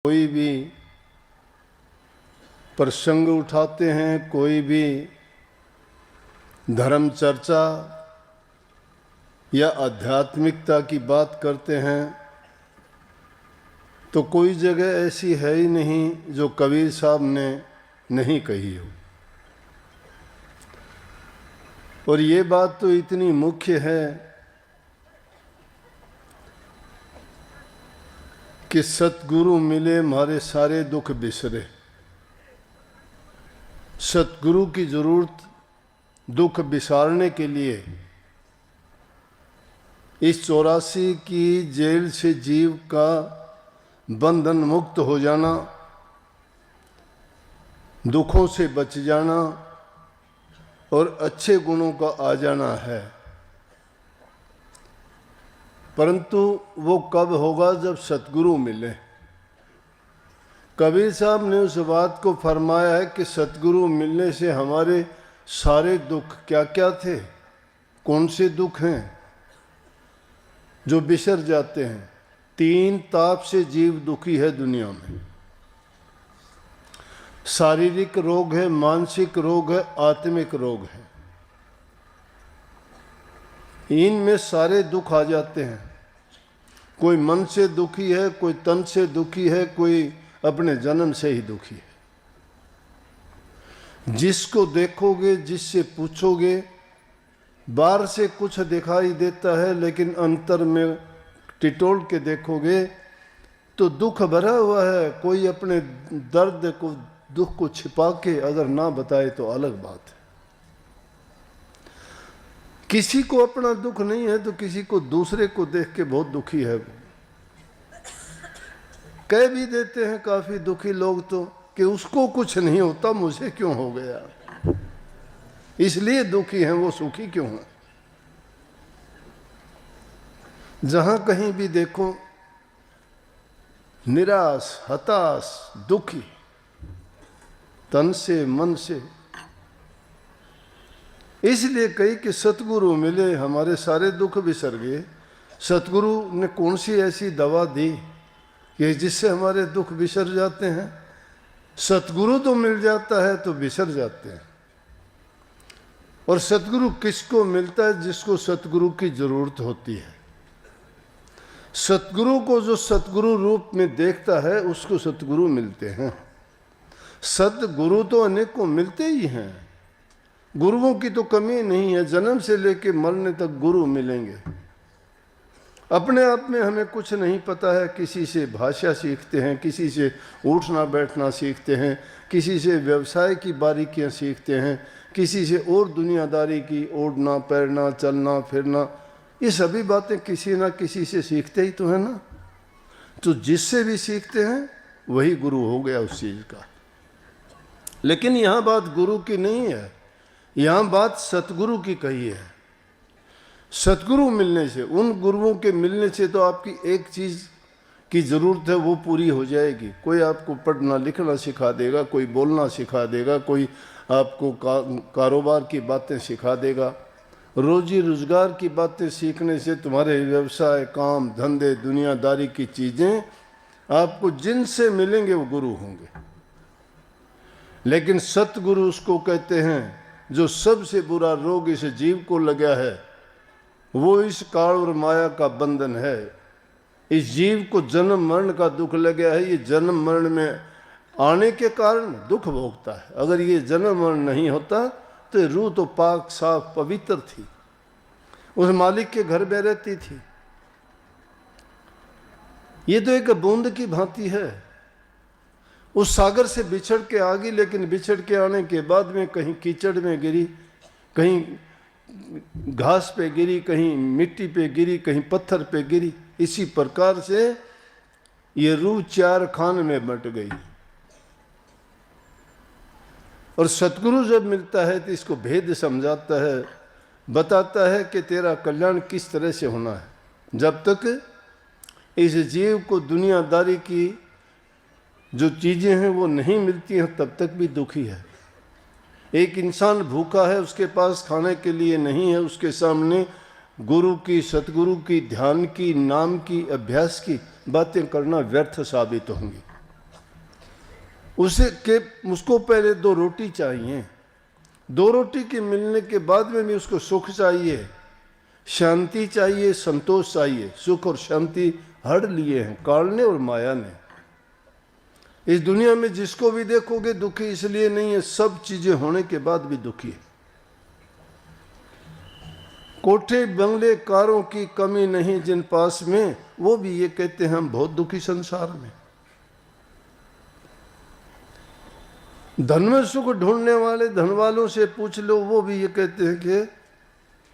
कोई भी प्रसंग उठाते हैं, कोई भी धर्म चर्चा या आध्यात्मिकता की बात करते हैं तो कोई जगह ऐसी है ही नहीं जो कबीर साहब ने नहीं कही हो। और ये बात तो इतनी मुख्य है कि सतगुरु मिले हमारे सारे दुख बिसरे। सतगुरु की जरूरत दुख बिसारने के लिए इस 84 की जेल से जीव का बंधन मुक्त हो जाना, दुखों से बच जाना और अच्छे गुणों का आ जाना है। परंतु वो कब होगा? जब सतगुरु मिले। कबीर साहब ने उस बात को फरमाया है कि सतगुरु मिलने से हमारे सारे दुख क्या क्या थे, कौन से दुख हैं जो बिसर जाते हैं। 3 ताप से जीव दुखी है दुनिया में। शारीरिक रोग है, मानसिक रोग है, आत्मिक रोग है। इनमें सारे दुख आ जाते हैं। कोई मन से दुखी है, कोई तन से दुखी है, कोई अपने जन्म से ही दुखी है। जिसको देखोगे, जिससे पूछोगे, बाहर से कुछ दिखाई देता है लेकिन अंतर में टिटोल के देखोगे तो दुख भरा हुआ है। कोई अपने दर्द को, दुख को छिपा के अगर ना बताए तो अलग बात है। किसी को अपना दुख नहीं है तो किसी को दूसरे को देख के बहुत दुखी है। कह भी देते हैं काफी दुखी लोग तो कि उसको कुछ नहीं होता, मुझे क्यों हो गया, इसलिए दुखी हैं, वो सुखी क्यों हैं। जहां कहीं भी देखो निराश, हताश, दुखी, तन से मन से। इसलिए कही कि सतगुरु मिले हमारे सारे दुख बिसर गए। सतगुरु ने कौन सी ऐसी दवा दी कि जिससे हमारे दुख बिसर जाते हैं? सतगुरु तो मिल जाता है तो बिसर जाते हैं। और सतगुरु किसको मिलता है? जिसको सतगुरु की जरूरत होती है। सतगुरु को जो सतगुरु रूप में देखता है उसको सतगुरु मिलते हैं। सतगुरु तो अनेकों मिलते ही हैं, गुरुओं की तो कमी नहीं है। जन्म से लेकर मरने तक गुरु मिलेंगे। अपने आप में हमें कुछ नहीं पता है। किसी से भाषा सीखते हैं, किसी से उठना बैठना सीखते हैं, किसी से व्यवसाय की बारीकियां सीखते हैं, किसी से और दुनियादारी की, ओढ़ना पैरना, चलना फिरना, ये सभी बातें किसी ना किसी से सीखते ही तो है ना। तो जिससे भी सीखते हैं वही गुरु हो गया उस चीज का। लेकिन यहाँ बात गुरु की नहीं है, यहाँ बात सतगुरु की कही है। सतगुरु मिलने से, उन गुरुओं के मिलने से तो आपकी एक चीज़ की ज़रूरत है वो पूरी हो जाएगी। कोई आपको पढ़ना लिखना सिखा देगा, कोई बोलना सिखा देगा, कोई आपको कारोबार की बातें सिखा देगा। रोजी रोजगार की बातें सीखने से तुम्हारे व्यवसाय, काम धंधे, दुनियादारी की चीज़ें आपको जिनसे मिलेंगे वो गुरु होंगे। लेकिन सतगुरु उसको कहते हैं जो सबसे बुरा रोग इस जीव को लगा है, वो इस काल और माया का बंधन है। इस जीव को जन्म मरण का दुख लगा है। ये जन्म मरण में आने के कारण दुख भोगता है। अगर ये जन्म मरण नहीं होता तो रूह तो पाक साफ पवित्र थी, उस मालिक के घर में रहती थी। ये तो एक बूंद की भांति है, उस सागर से बिछड़ के आ गई, लेकिन बिछड़ के आने के बाद में कहीं कीचड़ में गिरी, कहीं घास पे गिरी, कहीं मिट्टी पे गिरी, कहीं पत्थर पे गिरी। इसी प्रकार से ये रूह 4 खान में बंट गई। और सतगुरु जब मिलता है तो इसको भेद समझाता है, बताता है कि तेरा कल्याण किस तरह से होना है। जब तक इस जीव को दुनियादारी की जो चीज़ें हैं वो नहीं मिलती हैं तब तक भी दुखी है। एक इंसान भूखा है, उसके पास खाने के लिए नहीं है, उसके सामने गुरु की, सतगुरु की, ध्यान की, नाम की, अभ्यास की बातें करना व्यर्थ साबित होंगी। उसको पहले 2 रोटी चाहिए, 2 रोटी के मिलने के बाद में भी उसको सुख चाहिए, शांति चाहिए, संतोष चाहिए। सुख और शांति हड़ लिए हैं काल ने और माया ने। इस दुनिया में जिसको भी देखोगे दुखी इसलिए नहीं है, सब चीजें होने के बाद भी दुखी है। कोठे बंगले कारों की कमी नहीं जिन पास में, वो भी ये कहते हैं हम बहुत दुखी संसार में। धन में सुख ढूंढने वाले धन वालों से पूछ लो, वो भी ये कहते हैं कि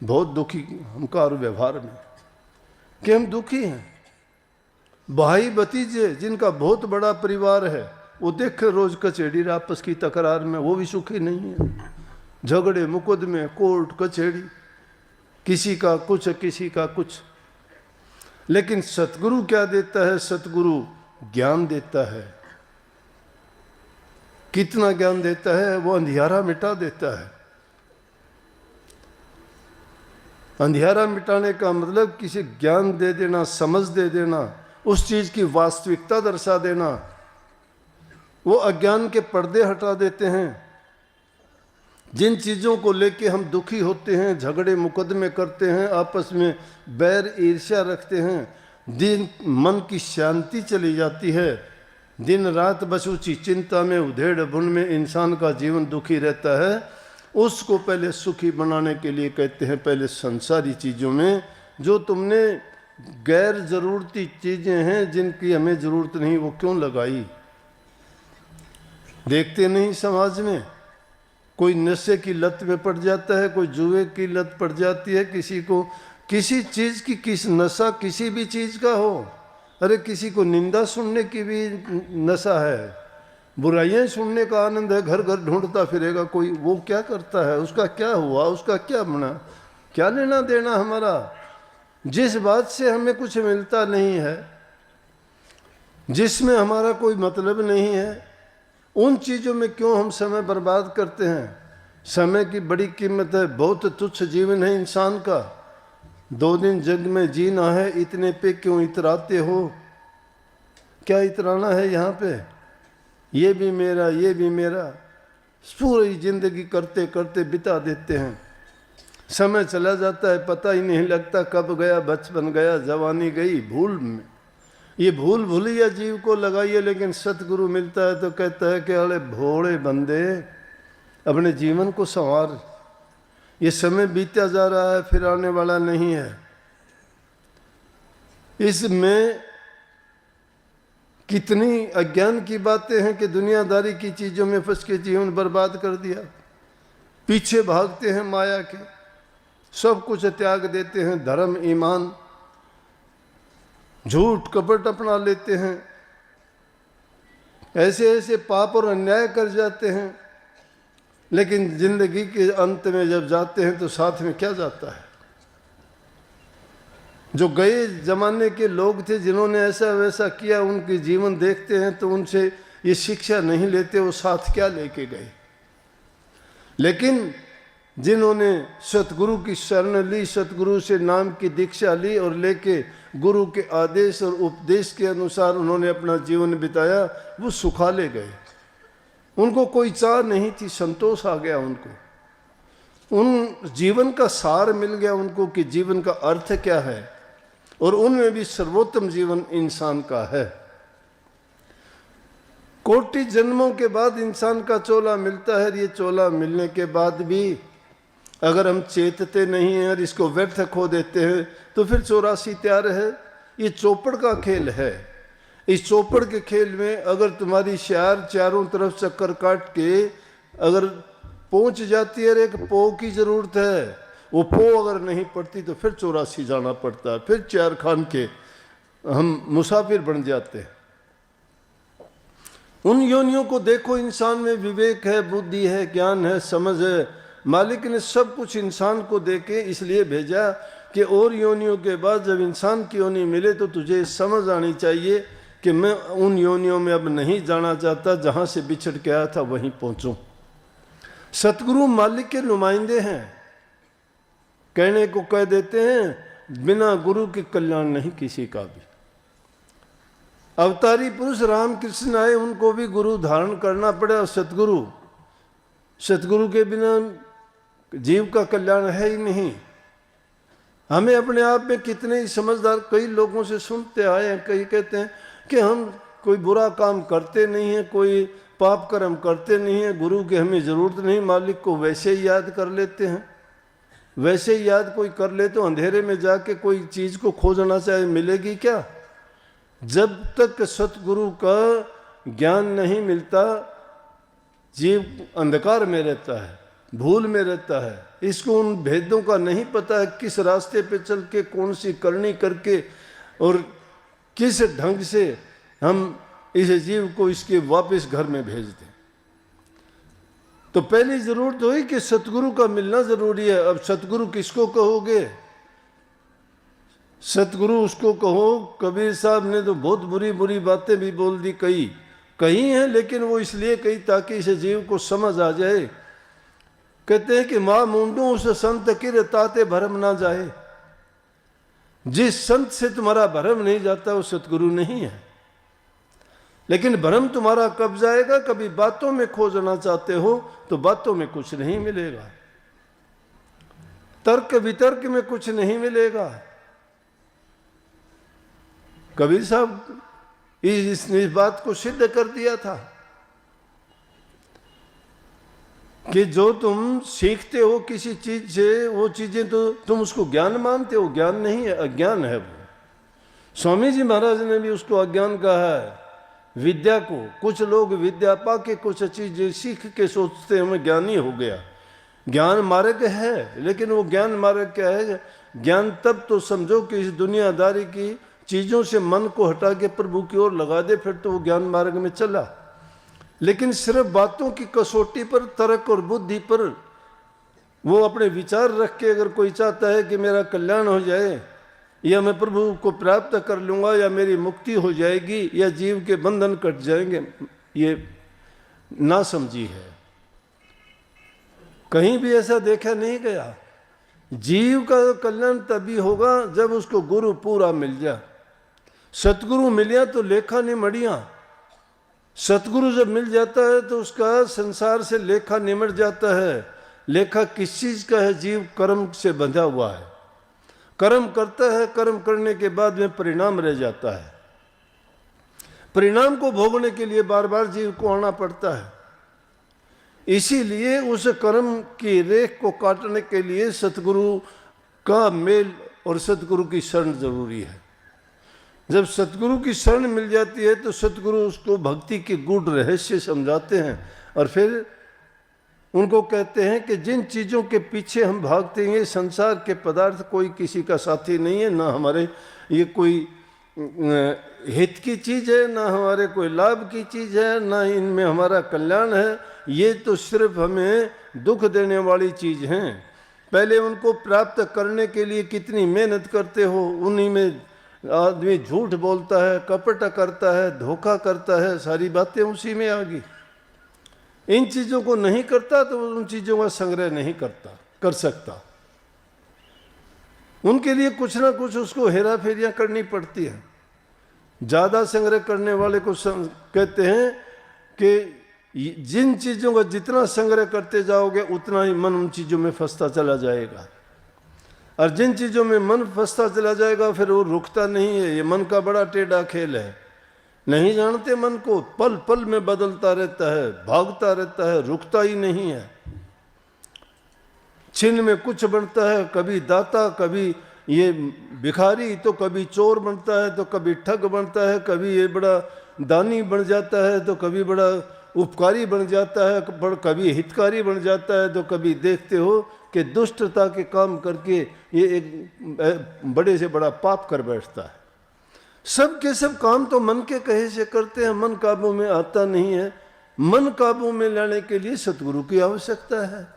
बहुत दुखी हम कार व्यवहार में, कि हम दुखी हैं। भाई भतीजे जिनका बहुत बड़ा परिवार है, वो देखे रोज कचेड़ी आपस की तकरार में, वो भी सुखी नहीं है। झगड़े मुकदमे कोर्ट कचेड़ी, किसी का कुछ किसी का कुछ। लेकिन सतगुरु क्या देता है? सतगुरु ज्ञान देता है। कितना ज्ञान देता है? वो अंधियारा मिटा देता है। अंधियारा मिटाने का मतलब किसी ज्ञान दे देना, समझ दे देना, उस चीज की वास्तविकता दर्शा देना। वो अज्ञान के पर्दे हटा देते हैं। जिन चीजों को लेके हम दुखी होते हैं, झगड़े मुकदमे करते हैं, आपस में बैर ईर्ष्या रखते हैं, दिन मन की शांति चली जाती है। दिन रात बस ऊंची चिंता में, उधेड़ बुन में इंसान का जीवन दुखी रहता है। उसको पहले सुखी बनाने के लिए कहते हैं पहले संसारी चीजों में, जो तुमने गैर जरूरती चीजें हैं जिनकी हमें जरूरत नहीं, वो क्यों लगाई? देखते नहीं समाज में कोई नशे की लत में पड़ जाता है, कोई जुए की लत पड़ जाती है, किसी को किसी चीज की किस नशा किसी भी चीज का हो। अरे किसी को निंदा सुनने की भी नशा है, बुराइयां सुनने का आनंद है, घर घर ढूंढता फिरेगा कोई। वो क्या करता है? उसका क्या हुआ? उसका क्या बना? क्या लेना देना हमारा? जिस बात से हमें कुछ मिलता नहीं है, जिसमें हमारा कोई मतलब नहीं है, उन चीज़ों में क्यों हम समय बर्बाद करते हैं? समय की बड़ी कीमत है। बहुत तुच्छ जीवन है इंसान का। 2 दिन जग में जीना है, इतने पे क्यों इतराते हो? क्या इतराना है यहाँ पे? ये भी मेरा, ये भी मेरा, पूरी जिंदगी करते करते बिता देते हैं। समय चला जाता है, पता ही नहीं लगता कब गया, बचपन गया, जवानी गई, भूल में। ये भूल भूलिया जीव को लगाइए, लेकिन सतगुरु मिलता है तो कहता है कि अरे भोले बंदे, अपने जीवन को संवार। ये समय बीता जा रहा है, फिर आने वाला नहीं है। इसमें कितनी अज्ञान की बातें हैं कि दुनियादारी की चीजों में फंस के जीवन बर्बाद कर दिया। पीछे भागते हैं माया के, सब कुछ त्याग देते हैं, धर्म ईमान झूठ कपट अपना लेते हैं, ऐसे ऐसे पाप और अन्याय कर जाते हैं। लेकिन जिंदगी के अंत में जब जाते हैं तो साथ में क्या जाता है? जो गए जमाने के लोग थे जिन्होंने ऐसा वैसा किया, उनके जीवन देखते हैं तो उनसे ये शिक्षा नहीं लेते वो साथ क्या लेके गए। लेकिन जिन्होंने सतगुरु की शरण ली, सतगुरु से नाम की दीक्षा ली और लेके गुरु के आदेश और उपदेश के अनुसार उन्होंने अपना जीवन बिताया, वो सुखाले गए। उनको कोई चाह नहीं थी, संतोष आ गया उनको। उन जीवन का सार मिल गया उनको कि जीवन का अर्थ क्या है, और उनमें भी सर्वोत्तम जीवन इंसान का है। कोटि जन्मों के बाद इंसान का चोला मिलता है। ये चोला मिलने के बाद भी अगर हम चेतते नहीं हैं और इसको व्यर्थ खो देते हैं तो फिर 84 तैयार है। ये चौपड़ का खेल है। इस चौपड़ के खेल में अगर तुम्हारी शार चारों तरफ चक्कर काट के अगर पहुंच जाती है, एक पो की जरूरत है, वो पो अगर नहीं पड़ती तो फिर 84 जाना पड़ता है, फिर चार खान के हम मुसाफिर बन जाते हैं। उन योनियों को देखो, इंसान में विवेक है, बुद्धि है, ज्ञान है, समझ है। मालिक ने सब कुछ इंसान को देके इसलिए भेजा कि और योनियों के बाद जब इंसान की योनि मिले तो तुझे समझ आनी चाहिए कि मैं उन योनियों में अब नहीं जाना चाहता, जहाँ से बिछड़ के आया था वहीं पहुँचूं। सतगुरु मालिक के नुमाइंदे हैं। कहने को कह देते हैं, बिना गुरु के कल्याण नहीं किसी का भी। अवतारी पुरुष रामकृष्ण आए, उनको भी गुरु धारण करना पड़ा। सतगुरु, सतगुरु के बिना जीव का कल्याण है ही नहीं। हमें अपने आप में कितने ही समझदार, कई लोगों से सुनते आए हैं, कई कहते हैं कि हम कोई बुरा काम करते नहीं हैं, कोई पाप कर्म करते नहीं हैं, गुरु की हमें ज़रूरत नहीं, मालिक को वैसे ही याद कर लेते हैं। वैसे ही याद कोई कर ले तो अंधेरे में जाके कोई चीज़ को खोजना चाहे मिलेगी क्या? जब तक सतगुरु का ज्ञान नहीं मिलता, जीव अंधकार में रहता है, भूल में रहता है। इसको उन भेदों का नहीं पता है, किस रास्ते पे चल के कौन सी करनी करके और किस ढंग से हम इस जीव को इसके वापस घर में भेज दें। तो पहली जरूरत हुई कि सतगुरु का मिलना जरूरी है। अब सतगुरु किसको कहोगे? सतगुरु उसको कहो, कबीर साहब ने तो बहुत बुरी बुरी बातें भी बोल दी, कही हैं, लेकिन वो इसलिए कही ताकि इस जीव को समझ आ जाए। कहते हैं कि माँ मुंडू उस संत किर ताते भरम ना जाए। जिस संत से तुम्हारा भरम नहीं जाता वो सतगुरु नहीं है। लेकिन भरम तुम्हारा कब जाएगा? कभी बातों में खोजना चाहते हो तो बातों में कुछ नहीं मिलेगा, तर्क वितर्क में कुछ नहीं मिलेगा। कबीर साहब इस बात को सिद्ध कर दिया था कि जो तुम सीखते हो किसी चीज से, वो चीजें तो तुम उसको ज्ञान मानते हो, ज्ञान नहीं है, अज्ञान है वो। स्वामी जी महाराज ने भी उसको अज्ञान कहा है। विद्या को, कुछ लोग विद्या पा के कुछ चीजें सीख के सोचते हैं मैं ज्ञानी हो गया। ज्ञान मार्ग है, लेकिन वो ज्ञान मार्ग क्या है? ज्ञान तब तो समझो कि इस दुनियादारी की चीजों से मन को हटा के प्रभु की ओर लगा दे, फिर तो वो ज्ञान मार्ग में चला। लेकिन सिर्फ बातों की कसौटी पर, तर्क और बुद्धि पर वो अपने विचार रख के अगर कोई चाहता है कि मेरा कल्याण हो जाए, या मैं प्रभु को प्राप्त कर लूंगा, या मेरी मुक्ति हो जाएगी, या जीव के बंधन कट जाएंगे, ये नासमझी है। कहीं भी ऐसा देखा नहीं गया। जीव का कल्याण तभी होगा जब उसको गुरु पूरा मिल जाए। सतगुरु मिलिया तो लेखा नहीं मड़िया। सतगुरु जब मिल जाता है तो उसका संसार से लेखा निमट जाता है। लेखा किस चीज का है? जीव कर्म से बंधा हुआ है, कर्म करता है, कर्म करने के बाद में परिणाम रह जाता है। परिणाम को भोगने के लिए बार बार जीव को आना पड़ता है। इसीलिए उस कर्म की रेख को काटने के लिए सतगुरु का मेल और सतगुरु की शरण जरूरी है। जब सतगुरु की शरण मिल जाती है तो सतगुरु उसको भक्ति के गूढ़ रहस्य समझाते हैं और फिर उनको कहते हैं कि जिन चीज़ों के पीछे हम भागते हैं, संसार के पदार्थ कोई किसी का साथी नहीं है, ना हमारे ये कोई हित की चीज़ है, ना हमारे कोई लाभ की चीज़ है, ना इनमें हमारा कल्याण है। ये तो सिर्फ हमें दुख देने वाली चीज़ हैं। पहले उनको प्राप्त करने के लिए कितनी मेहनत करते हो, उन्हीं में आदमी झूठ बोलता है, कपट करता है, धोखा करता है, सारी बातें उसी में आ गई। इन चीज़ों को नहीं करता तो उन चीज़ों का संग्रह नहीं कर सकता। उनके लिए कुछ ना कुछ उसको हेरा फेरियाँ करनी पड़ती है। ज़्यादा संग्रह करने वाले को कहते हैं कि जिन चीज़ों का जितना संग्रह करते जाओगे उतना ही मन उन चीज़ों में फंसता चला जाएगा, और जिन चीज़ों में मन फंसता चला जाएगा फिर वो रुकता नहीं है। ये मन का बड़ा टेढ़ा खेल है। नहीं जानते मन को, पल पल में बदलता रहता है, भागता रहता है, रुकता ही नहीं है। छिन में कुछ बनता है, कभी दाता, कभी ये भिखारी, तो कभी चोर बनता है, तो कभी ठग बनता है, कभी ये बड़ा दानी बन जाता है, तो कभी बड़ा उपकारी बन जाता है, कभी हितकारी बन जाता है, तो कभी देखते हो कि दुष्टता के काम करके ये एक बड़े से बड़ा पाप कर बैठता है। सब के सब काम तो मन के कहे से करते हैं, मन काबू में आता नहीं है। मन काबू में लाने के लिए सतगुरु की आवश्यकता है।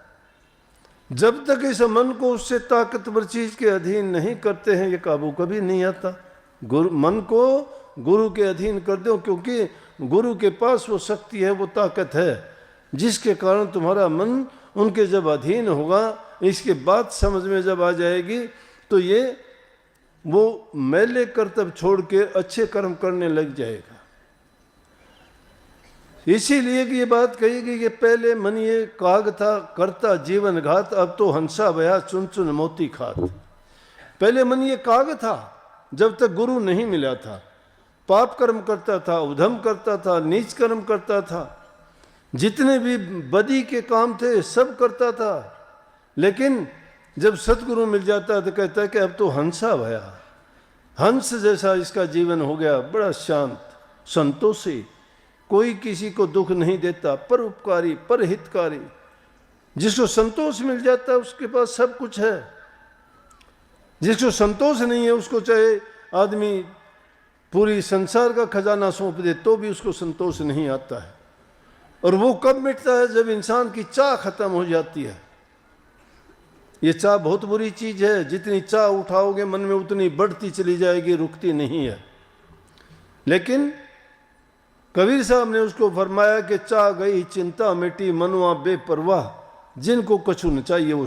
जब तक इस मन को उससे ताकतवर चीज के अधीन नहीं करते हैं, ये काबू कभी नहीं आता। मन को गुरु के अधीन कर दो, क्योंकि गुरु के पास वो शक्ति है, वो ताकत है, जिसके कारण तुम्हारा मन उनके जब अधीन होगा, इसके बाद समझ में जब आ जाएगी तो ये वो मैले कर्तव्य छोड़ के अच्छे कर्म करने लग जाएगा। इसीलिए कि ये बात कही गई कि पहले मन ये काग था करता जीवन घात, अब तो हंसा भया चुन चुन मोती खात। पहले मन ये काग था जब तक गुरु नहीं मिला था, पाप कर्म करता था, उधम करता था, नीच कर्म करता था, जितने भी बदी के काम थे सब करता था। लेकिन जब सतगुरु मिल जाता है तो कहता है कि अब तो हंसा भया, हंस जैसा इसका जीवन हो गया, बड़ा शांत संतोषी, कोई किसी को दुख नहीं देता, परोपकारी परहितकारी। जिसको संतोष मिल जाता है उसके पास सब कुछ है। जिसको संतोष नहीं है उसको चाहे आदमी पूरी संसार का खजाना सौंप दे तो भी उसको संतोष नहीं आता है। और वो कब मिटता है? जब इंसान की चाह खत्म हो जाती है। ये चाह बहुत बुरी चीज है, जितनी चाह उठाओगे मन में उतनी बढ़ती चली जाएगी, रुकती नहीं है। लेकिन कबीर साहब ने उसको फरमाया कि चाह गई चिंता मिटी, मनवा बेपरवाह, जिनको कछु न चाहिए वो